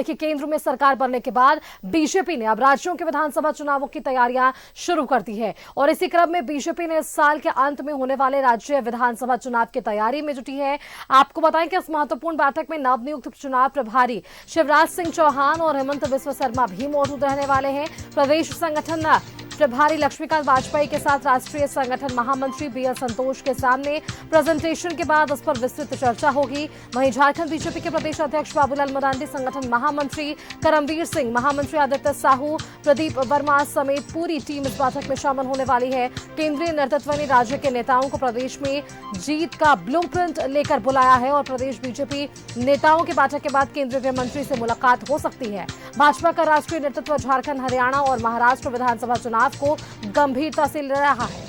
देखिए, केंद्र में सरकार बनने के बाद बीजेपी ने अब राज्यों के विधानसभा चुनावों की तैयारियां शुरू कर दी है और इसी क्रम में बीजेपी ने इस साल के अंत में होने वाले राज्य विधानसभा चुनाव की तैयारी में जुटी है। आपको बताएं कि इस महत्वपूर्ण बैठक में नवनियुक्त चुनाव प्रभारी शिवराज सिंह चौहान और हेमंत बिस्वा शर्मा भी मौजूद रहने वाले हैं। प्रदेश संगठन प्रभारी लक्ष्मीकांत वाजपेयी के साथ राष्ट्रीय संगठन महामंत्री बीएल संतोष के सामने प्रेजेंटेशन के बाद इस पर विस्तृत चर्चा होगी। वहीं झारखंड बीजेपी के प्रदेश अध्यक्ष बाबूलाल मरांडी, संगठन महामंत्री करमवीर सिंह, महामंत्री आदित्य साहू, प्रदीप वर्मा समेत पूरी टीम इस बैठक में शामिल होने वाली है। केंद्रीय नेतृत्व ने राज्य के नेताओं को प्रदेश में जीत का ब्लूप्रिंट लेकर बुलाया है और प्रदेश बीजेपी नेताओं की बैठक के बाद केंद्रीय गृह मंत्री से मुलाकात हो सकती है। भाजपा का राष्ट्रीय नेतृत्व झारखंड, हरियाणा और महाराष्ट्र विधानसभा चुनाव को गंभीरता से ले रहा है।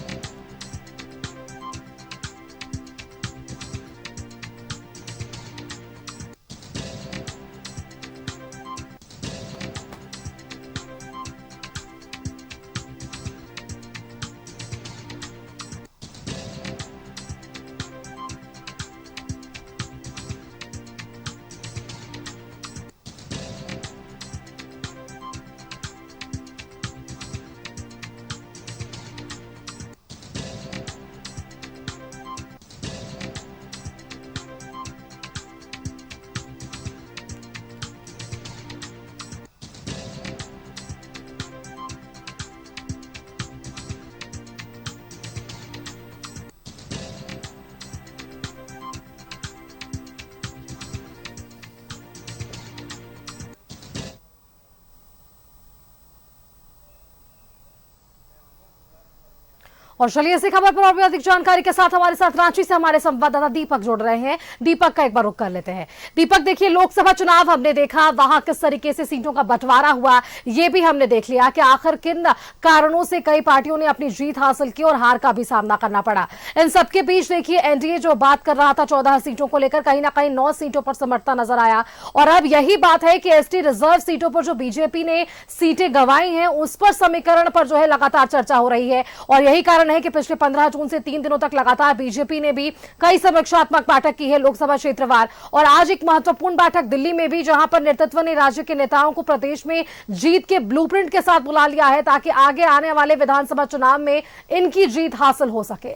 और चलिए इसी खबर पर और भी अधिक जानकारी के साथ हमारे साथ रांची से हमारे संवाददाता दीपक जुड़ रहे हैं। दीपक का एक बार रुख कर लेते हैं। दीपक, देखिए, लोकसभा चुनाव हमने देखा, वहां किस तरीके से सीटों का बंटवारा हुआ, ये भी हमने देख लिया कि आखिर किन कारणों से कई पार्टियों ने अपनी जीत हासिल की और हार का भी सामना करना पड़ा। इन सबके बीच देखिए, एनडीए जो बात कर रहा था 14 सीटों को लेकर, कहीं ना कहीं 9 सीटों पर समर्थता नजर आया और अब यही बात है कि एसटी रिजर्व सीटों पर जो बीजेपी ने सीटें गंवाई हैं उस पर समीकरण पर जो है लगातार चर्चा हो रही है और यही कारण है कि पिछले 15 जून से 3 दिनों तक लगातार बीजेपी ने भी कई समीक्षात्मक बैठक की है लोकसभा क्षेत्रवार और आज एक महत्वपूर्ण बैठक दिल्ली में भी, जहां पर नेतृत्व ने राज्य के नेताओं को प्रदेश में जीत के ब्लूप्रिंट के साथ बुला लिया है ताकि आगे आने वाले विधानसभा चुनाव में इनकी जीत हासिल हो सके।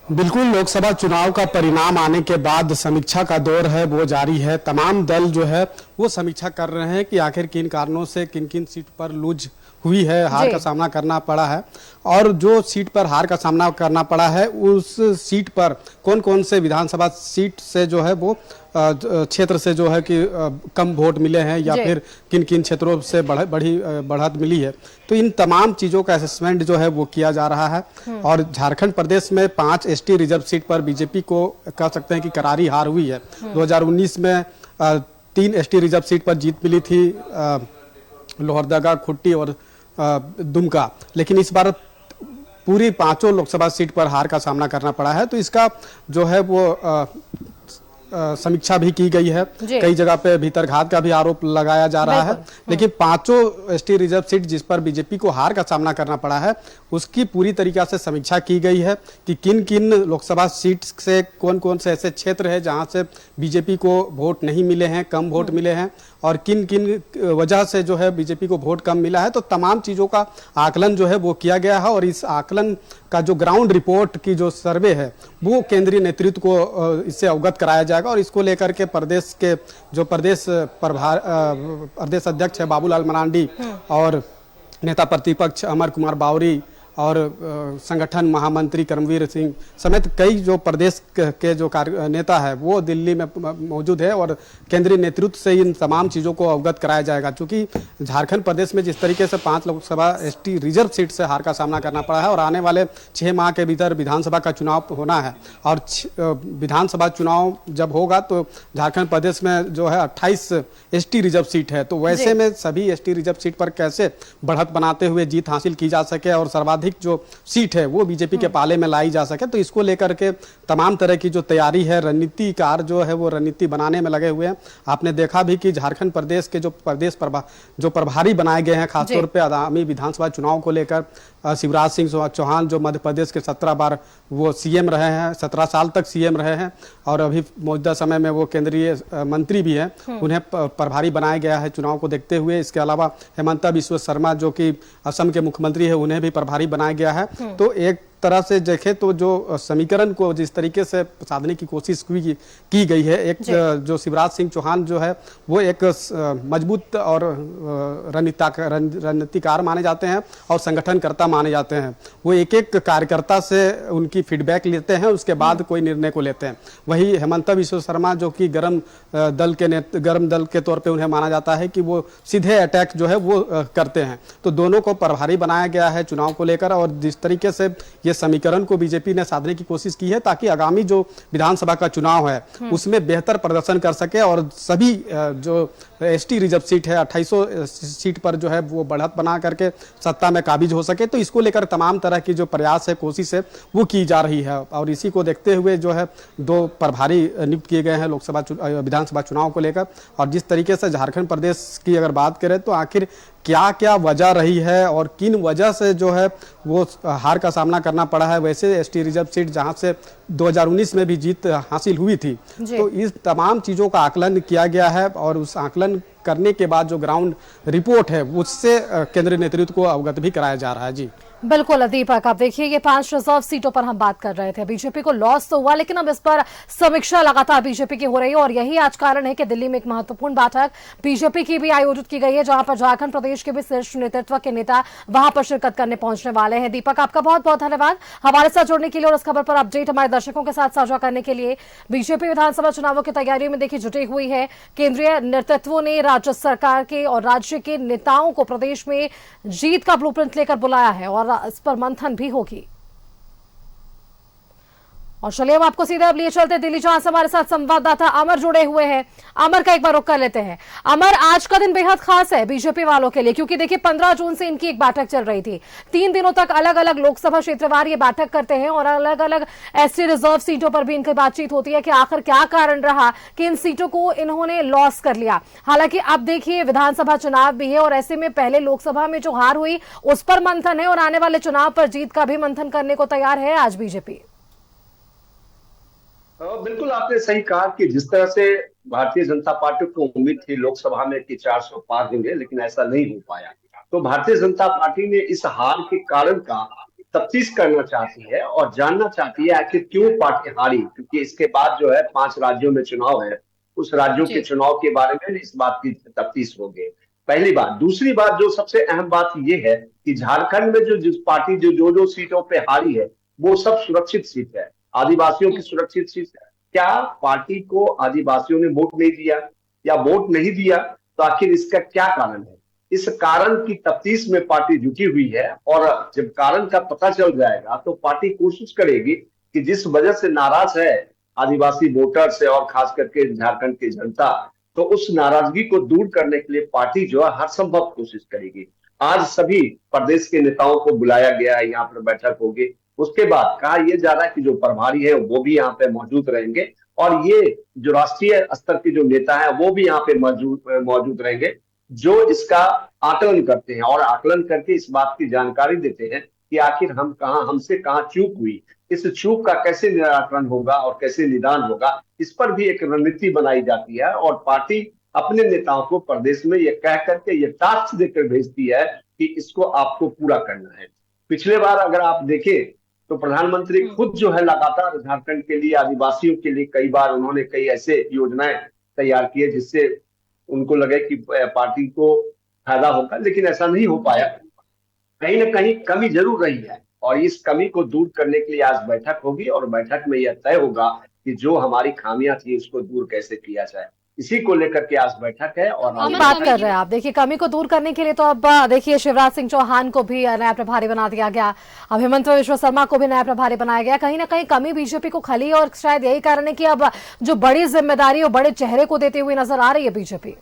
बिल्कुल, लोकसभा चुनाव का परिणाम आने के बाद समीक्षा का दौर है वो जारी है। तमाम दल जो है वो समीक्षा कर रहे हैं कि आखिर किन कारणों से किन किन सीट पर लूज हुई है, हार का सामना करना पड़ा है और जो सीट पर हार का सामना करना पड़ा है उस सीट पर कौन कौन से विधानसभा सीट से जो है वो क्षेत्र से जो है कि कम वोट मिले हैं या फिर किन किन क्षेत्रों से बड़ी बढ़त मिली है। तो इन तमाम चीज़ों का असेसमेंट जो है वो किया जा रहा है और झारखंड प्रदेश में 5 एसटी रिजर्व सीट पर बीजेपी को कह सकते हैं कि करारी हार हुई है। 2019 में 3 एसटी रिजर्व सीट पर जीत मिली थी, लोहरदगा, खुट्टी और दुमका, लेकिन इस बार पूरी 5 लोकसभा सीट पर हार का सामना करना पड़ा है। तो इसका जो है वो समीक्षा भी की गई है। कई जगह पे भीतरघात का भी आरोप लगाया जा रहा है, लेकिन 5 एसटी रिजर्व सीट जिस पर बीजेपी को हार का सामना करना पड़ा है उसकी पूरी तरीके से समीक्षा की गई है कि किन किन लोकसभा सीट से कौन कौन से ऐसे क्षेत्र है जहां से बीजेपी को वोट नहीं मिले हैं, कम वोट मिले हैं और किन किन वजह से जो है बीजेपी को वोट कम मिला है। तो तमाम चीज़ों का आकलन जो है वो किया गया है और इस आकलन का जो ग्राउंड रिपोर्ट की जो सर्वे है वो केंद्रीय नेतृत्व को इससे अवगत कराया जाएगा और इसको लेकर के प्रदेश के जो प्रदेश अध्यक्ष है बाबूलाल मरांडी और नेता प्रतिपक्ष अमर कुमार बावरी और संगठन महामंत्री करमवीर सिंह समेत कई जो प्रदेश के जो नेता है वो दिल्ली में मौजूद है और केंद्रीय नेतृत्व से इन तमाम चीज़ों को अवगत कराया जाएगा। क्योंकि झारखंड प्रदेश में जिस तरीके से 5 लोकसभा एसटी रिजर्व सीट से हार का सामना करना पड़ा है और आने वाले 6 माह के भीतर विधानसभा का चुनाव होना है और विधानसभा चुनाव जब होगा तो झारखंड प्रदेश में जो है 28 एसटी रिजर्व सीट है। तो वैसे में सभी एसटी रिजर्व सीट पर कैसे बढ़त बनाते हुए जीत हासिल की जा सके और सर्वाधिक जो सीट है वो बीजेपी के पाले में लाई जा सके, तो इसको लेकर के तमाम तरह की जो तैयारी है, रणनीतिकार जो है वो रणनीति बनाने में लगे हुए हैं। आपने देखा भी कि झारखंड प्रदेश के जो प्रभारी बनाए गए हैं खासतौर पे आगामी विधानसभा चुनाव को लेकर शिवराज सिंह चौहान जो मध्य प्रदेश के 17 बार वो सीएम रहे हैं, 17 साल तक सीएम रहे हैं और अभी मौजूदा समय में वो केंद्रीय मंत्री भी हैं, उन्हें प्रभारी बनाया गया है चुनाव को देखते हुए। इसके अलावा हेमंता बिस्वा शर्मा जो कि असम के मुख्यमंत्री है, उन्हें भी प्रभारी बनाया गया है। तो एक तरह से देखें तो जो समीकरण को जिस तरीके से साधने की कोशिश की गई है, एक जो शिवराज सिंह चौहान जो है वो एक मजबूत और रणनीतिकार माने जाते हैं और संगठनकर्ता माने जाते हैं। वो एक एक कार्यकर्ता से उनकी फीडबैक लेते हैं, उसके बाद कोई निर्णय को लेते हैं। वही हेमंता बिस्वा शर्मा जो कि गरम दल के तौर पे उन्हें माना जाता है कि वो सीधे अटैक जो है वो करते हैं। तो दोनों को प्रभारी बनाया गया है चुनाव को लेकर, और जिस तरीके से ये समीकरण को बीजेपी ने साधने की कोशिश की है ताकि आगामी जो विधानसभा का चुनाव है उसमें बेहतर प्रदर्शन कर सके और सभी जो एसटी रिजर्व सीट है 2800 सीट पर जो है वो बढ़त बना करके सत्ता में काबिज हो सके। तो इसको लेकर तमाम तरह की जो प्रयास है, कोशिश है वो की जा रही है और इसी को देखते हुए जो है 2 प्रभारी नियुक्त किए गए हैं विधानसभा चुनाव को लेकर। और जिस तरीके से झारखंड प्रदेश की अगर बात करें तो आखिर क्या क्या वजह रही है और किन वजह से जो है वो हार का सामना करना पड़ा है। वैसे एसटी रिजर्व सीट जहां से 2019 में भी जीत हासिल हुई थी, तो इस तमाम चीजों का आकलन किया गया है और उस आकलन करने के बाद जो ग्राउंड रिपोर्ट है उससे केंद्रीय नेतृत्व को अवगत भी कराया जा रहा है। जी बिल्कुल दीपक, अब देखिए ये 5 रिजर्व सीटों पर हम बात कर रहे थे। बीजेपी को लॉस तो हुआ, लेकिन अब इस पर समीक्षा लगातार बीजेपी की हो रही है और यही आज कारण है कि दिल्ली में एक महत्वपूर्ण बैठक बीजेपी की भी आयोजित की गई है, जहां पर झारखंड प्रदेश के भी शीर्ष नेतृत्व के नेता वहां पर शिरकत करने पहुंचने वाले हैं। दीपक, आपका बहुत बहुत धन्यवाद हमारे साथ जुड़ने के लिए और इस खबर पर अपडेट हमारे दर्शकों के साथ साझा करने के लिए। बीजेपी विधानसभा चुनावों की तैयारियों में देखिए जुटी हुई है। केंद्रीय नेतृत्व ने राज्य सरकार के और राज्य के नेताओं को प्रदेश में जीत का ब्लूप्रिंट लेकर बुलाया है और इस पर मंथन भी होगी। और चलिए हम आपको सीधे अब लिए चलते दिल्ली, जहां से हमारे साथ संवाददाता अमर जुड़े हुए हैं। अमर का एक बार रुख कर लेते हैं। अमर, आज का दिन बेहद खास है बीजेपी वालों के लिए, क्योंकि देखिए 15 जून से इनकी एक बैठक चल रही थी। 3 दिनों तक अलग अलग लोकसभा क्षेत्रवार ये बैठक करते हैं और अलग अलग एसटी रिजर्व सीटों पर भी इनकी बातचीत होती है कि आखिर क्या कारण रहा कि इन सीटों को इन्होंने लॉस कर लिया। हालांकि अब देखिए विधानसभा चुनाव भी है और ऐसे में पहले लोकसभा में जो हार हुई उस पर मंथन है और आने वाले चुनाव पर जीत का भी मंथन करने को तैयार है आज बीजेपी। बिल्कुल आपने सही कहा कि जिस तरह से भारतीय जनता पार्टी को उम्मीद थी लोकसभा में कि 400 पार होंगे, लेकिन ऐसा नहीं हो पाया। तो भारतीय जनता पार्टी ने इस हार के कारण का तफ्तीश करना चाहती है और जानना चाहती है आखिर क्यों पार्टी हारी, क्योंकि इसके बाद जो है 5 राज्यों में चुनाव है, उस राज्यों के चुनाव के बारे में इस बात की तफ्तीश होगी। पहली बात। दूसरी बात, जो सबसे अहम बात यह है कि झारखंड में जो जिस पार्टी जो सीटों पे हारी है वो सब सुरक्षित सीट है, आदिवासियों की सुरक्षित सीट है। क्या पार्टी को आदिवासियों ने वोट नहीं दिया या वोट नहीं दिया, तो आखिर इसका क्या कारण है? इस कारण की तफ्तीश में पार्टी जुटी हुई है और जब कारण का पता चल जाएगा तो पार्टी कोशिश करेगी कि जिस वजह से नाराज है आदिवासी वोटर्स और खास करके झारखंड की जनता, तो उस नाराजगी को दूर करने के लिए पार्टी जो है हर संभव कोशिश करेगी। आज सभी प्रदेश के नेताओं को बुलाया गया है, यहाँ पर बैठक होगी। उसके बाद कहा यह जा रहा है कि जो प्रभारी है वो भी यहाँ पे मौजूद रहेंगे और ये जो राष्ट्रीय स्तर के जो नेता है वो भी यहाँ पे मौजूद रहेंगे, जो इसका आकलन करते हैं और आकलन करके इस बात की जानकारी देते हैं कि आखिर हमसे कहाँ चूक हुई, इस चूक का कैसे निराकरण होगा और कैसे निदान होगा, इस पर भी एक रणनीति बनाई जाती है और पार्टी अपने नेताओं को प्रदेश में ये कह करके ये टास्क देकर भेजती है कि इसको आपको पूरा करना है। पिछले बार अगर आप देखें तो प्रधानमंत्री खुद जो है लगातार झारखंड के लिए, आदिवासियों के लिए कई बार उन्होंने कई ऐसे योजनाएं तैयार की है जिससे उनको लगे कि पार्टी को फायदा होगा, लेकिन ऐसा नहीं हो पाया। कहीं ना कहीं कमी जरूर रही है और इस कमी को दूर करने के लिए आज बैठक होगी और बैठक में यह तय होगा कि जो हमारी खामियां थी उसको दूर कैसे किया जाए। इसी को लेकर के आज बैठक है। और हम बात कर रहे हैं, आप देखिए कमी को दूर करने के लिए तो अब देखिए शिवराज सिंह चौहान को भी नया प्रभारी बना दिया गया, अब हेमंता बिस्वा शर्मा को भी नया प्रभारी बनाया गया। कहीं ना कहीं कमी बीजेपी को खली और शायद यही कारण है कि अब जो बड़ी जिम्मेदारी और बड़े चेहरे को देते हुए नजर आ रही है बीजेपी।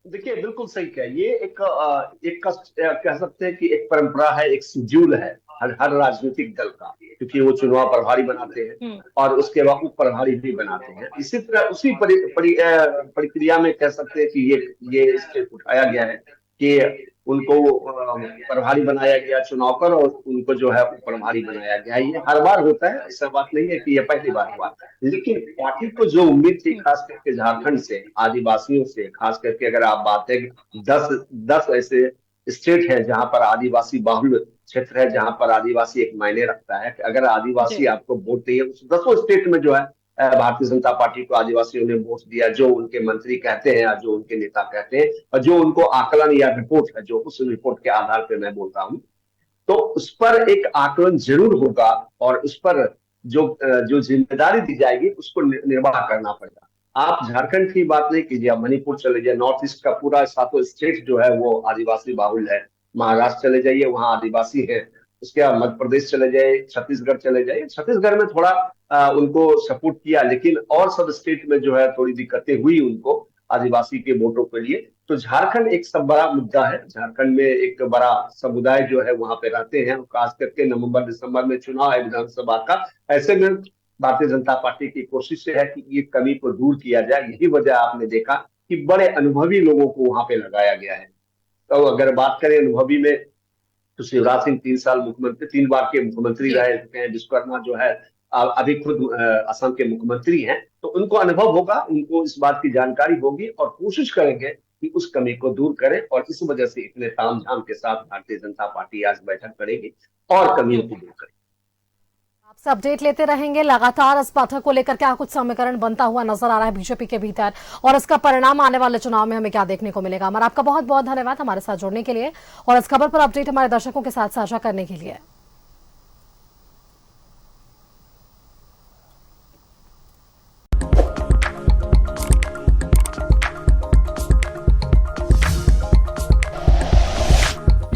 देखिए बिल्कुल सही कहा, ये एक कह सकते हैं कि एक परंपरा है, एक शेड्यूल है हर राजनीतिक दल का, क्योंकि वो चुनाव प्रभारी बनाते हैं और उसके बाद उप प्रभारी भी बनाते हैं। इसी तरह उसी प्रक्रिया में कह सकते हैं कि ये स्टेप उठाया गया है कि उनको प्रभारी बनाया गया चुनाव कर और उनको जो है प्रभारी बनाया गया। ये हर बार होता है, ऐसा बात नहीं है कि ये पहली बार हुआ। लेकिन पार्टी को जो उम्मीद थी खास करके झारखंड से, आदिवासियों से, खास करके अगर आप बात है 10 ऐसे स्टेट है जहां पर आदिवासी बाहुल्य क्षेत्र है, जहां पर आदिवासी एक मायने रखता है कि अगर आदिवासी आपको वोट दिए, उस 10 स्टेट में जो है भारतीय जनता पार्टी को आदिवासियों ने वोट दिया। जो उनके मंत्री कहते हैं या जो उनके नेता कहते हैं और जो उनको आकलन या रिपोर्ट है, जो उस रिपोर्ट के आधार पर मैं बोलता हूं, तो उस पर एक आकलन जरूर होगा और उस पर जो जिम्मेदारी दी जाएगी उसको निर्वाह करना पड़ेगा। आप झारखंड की बात नहीं कीजिए, मणिपुर चले जाइए, नॉर्थ ईस्ट का पूरा 7 स्टेट जो है वो आदिवासी बाहुल्य है। महाराष्ट्र चले जाइए, वहां आदिवासी है। उसके बाद मध्य प्रदेश चले जाइए, छत्तीसगढ़ चले जाइए। छत्तीसगढ़ में थोड़ा उनको सपोर्ट किया, लेकिन और सब स्टेट में जो है थोड़ी दिक्कतें हुई उनको आदिवासी के वोटों के लिए। तो झारखंड एक सब बड़ा मुद्दा है। झारखंड में एक बड़ा समुदाय जो है वहां पे रहते हैं, खास करके नवंबर दिसंबर में चुनाव है विधानसभा का। ऐसे में भारतीय जनता पार्टी की कोशिश है कि ये कमी को दूर किया जाए। यही वजह आपने देखा कि बड़े अनुभवी लोगों को वहां पे लगाया गया है। तो अगर बात करें अनुभवी में, तो शिवराज सिंह 3 साल मुख्यमंत्री, 3 बार के मुख्यमंत्री रह चुके हैं। विश्वकर्मा जो है अभी खुद असम के मुख्यमंत्री हैं, तो उनको अनुभव होगा, उनको इस बात की जानकारी होगी और कोशिश करेंगे कि उस कमी को दूर करें। और इस वजह से इतने तामझाम के साथ भारतीय जनता पार्टी आज बैठक करेगी और कमियों को दूर करेगी। आपसे अपडेट लेते रहेंगे लगातार। इस बैठक को लेकर क्या कुछ समीकरण बनता हुआ नजर आ रहा है बीजेपी के भीतर और इसका परिणाम आने वाले चुनाव में हमें क्या देखने को मिलेगा। हमारा आपका बहुत बहुत धन्यवाद हमारे साथ जुड़ने के लिए और इस खबर पर अपडेट हमारे दर्शकों के साथ साझा करने के लिए।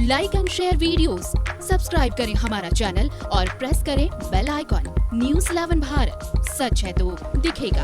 Like and share videos, subscribe करें हमारा चैनल और प्रेस करें बेल आइकॉन। न्यूज़ 11 भारत, सच है तो दिखेगा।